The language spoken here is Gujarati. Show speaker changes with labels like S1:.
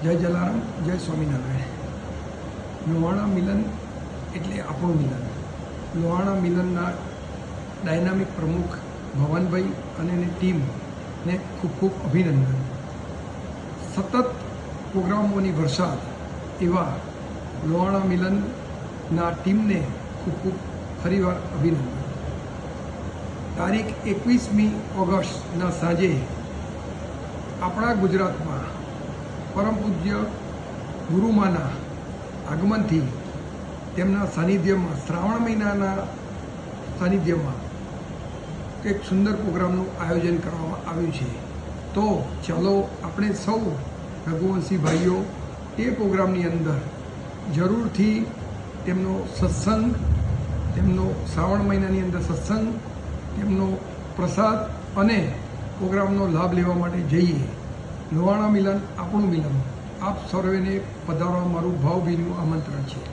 S1: જય જલારામ, જય સ્વામિનારાયણ. લોહાણા મિલન એટલે આપણું મિલન. લોહાણા મિલનના ડાયનામિક પ્રમુખ ભવાનભાઈ અને એની ટીમને ખૂબ ખૂબ અભિનંદન. સતત પ્રોગ્રામોની વરસાદ એવા લોહાણા મિલનના ટીમને ખૂબ ખૂબ ફરીવાર અભિનંદન. તારીખ 21મી ઓગસ્ટના સાંજે આપણા ગુજરાતમાં પરમ પૂજ્ય ગુરુમાના આગમનથી તેમના સાનિધ્યમાં શ્રાવણ મહિનાના સાનિધ્યમાં એક સુંદર પ્રોગ્રામનું આયોજન કરવામાં આવ્યું છે. તો ચાલો આપણે સૌ રઘુવંશી ભાઈઓ એ પ્રોગ્રામની અંદર જરૂરથી તેમનો સત્સંગ, તેમનો શ્રાવણ મહિનાની અંદર સત્સંગ, તેમનો પ્રસાદ અને પ્રોગ્રામનો લાભ લેવા માટે જઈએ. લોહાણા મિલન આપણું મિલન. આપ સર્વેને પધારવા મારું ભાવભીનું આમંત્રણ છે.